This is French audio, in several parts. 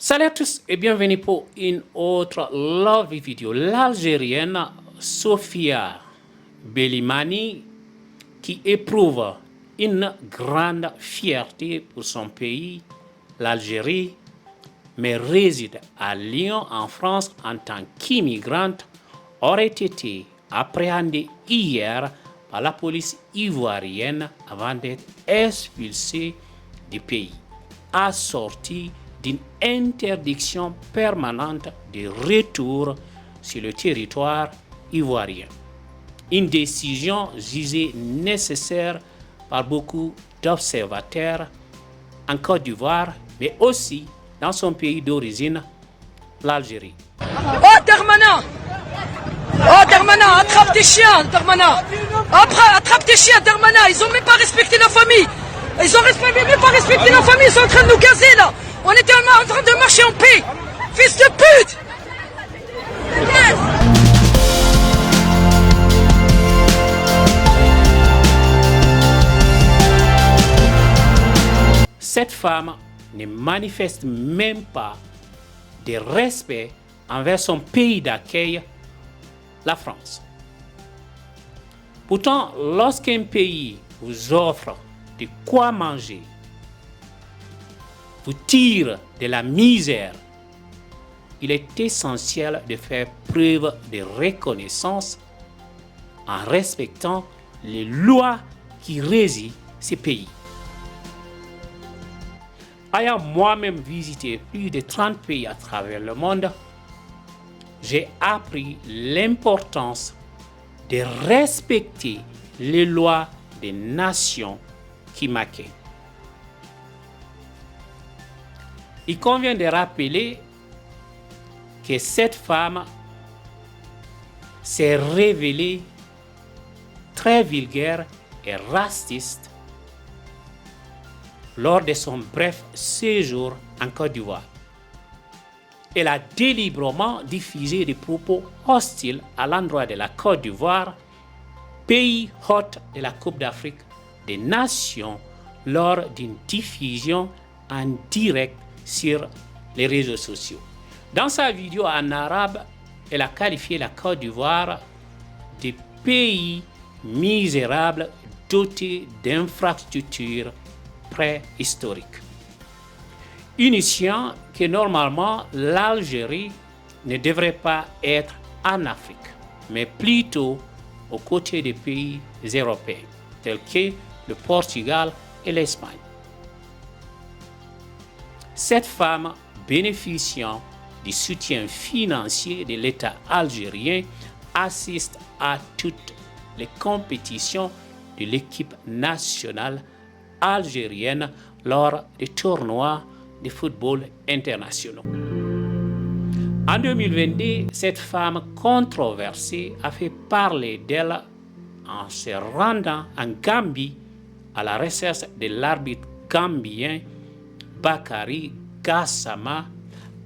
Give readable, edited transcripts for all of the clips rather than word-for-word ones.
Salut à tous et bienvenue pour une autre lovely vidéo. L'Algérienne Sofia Bellimani qui éprouve une grande fierté pour son pays, l'Algérie, mais réside à Lyon en France en tant qu'immigrante, aurait été appréhendée hier par la police ivoirienne avant d'être expulsée du pays, assortie d'une interdiction permanente de retour sur le territoire ivoirien. Une décision jugée nécessaire par beaucoup d'observateurs en Côte d'Ivoire, mais aussi dans son pays d'origine, l'Algérie. Oh Darmanin! Oh Darmanin, attrape tes chiens, Darmanin! Attrape tes chiens, Darmanin! Ils ont même pas respecté la famille! Ils ont même pas respecté la famille, ils sont en train de nous gazer là! On était en train de marcher en paix! Fils de pute! Cette femme ne manifeste même pas de respect envers son pays d'accueil, la France. Pourtant, lorsqu'un pays vous offre de quoi manger, vous tire de la misère, il est essentiel de faire preuve de reconnaissance en respectant les lois qui régissent ces pays. Ayant moi-même visité plus de 30 pays à travers le monde, j'ai appris l'importance de respecter les lois des nations qui m'accueillent. Il convient de rappeler que cette femme s'est révélée très vulgaire et raciste lors de son bref séjour en Côte d'Ivoire. Elle a délibérément diffusé des propos hostiles à l'endroit de la Côte d'Ivoire, pays hôte de la Coupe d'Afrique des Nations, lors d'une diffusion en direct sur les réseaux sociaux. Dans sa vidéo en arabe, elle a qualifié la Côte d'Ivoire de pays misérable doté d'infrastructures préhistoriques, initiant que normalement l'Algérie ne devrait pas être en Afrique, mais plutôt aux côtés des pays européens, tels que le Portugal et l'Espagne. Cette femme, bénéficiant du soutien financier de l'État algérien, assiste à toutes les compétitions de l'équipe nationale algérienne lors des tournois de football internationaux. En 2022, cette femme controversée a fait parler d'elle en se rendant en Gambie à la recherche de l'arbitre gambien Bakary Gassama,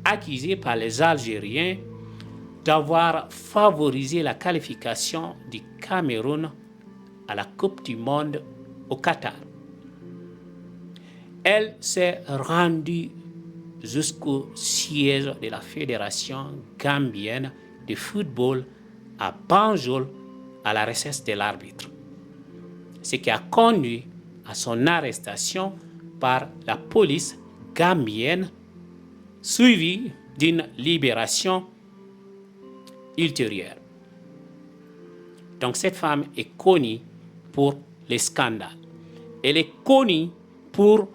accusé par les Algériens d'avoir favorisé la qualification du Cameroun à la Coupe du Monde au Qatar. Elle s'est rendue jusqu'au siège de la Fédération gambienne de football à Banjul à la recherche de l'arbitre, ce qui a conduit à son arrestation par la police gambienne, suivie d'une libération ultérieure. Donc cette femme est connue pour les scandales. Elle est connue pour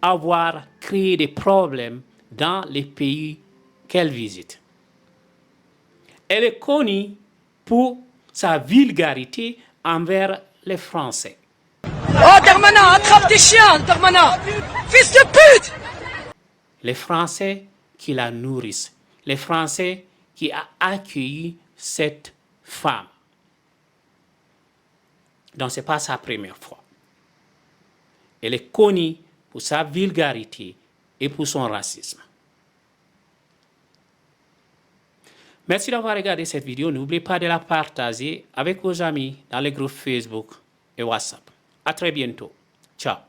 avoir créé des problèmes dans les pays qu'elle visite. Elle est connue pour sa vulgarité envers les Français. Oh Darmanin, attrape tes chiens, Darmanin! Fils de pute! Les Français qui la nourrissent, les Français qui ont accueilli cette femme. Donc ce n'est pas sa première fois. Elle est connue pour sa vulgarité et pour son racisme. Merci d'avoir regardé cette vidéo. N'oubliez pas de la partager avec vos amis dans les groupes Facebook et WhatsApp. À très bientôt. Ciao.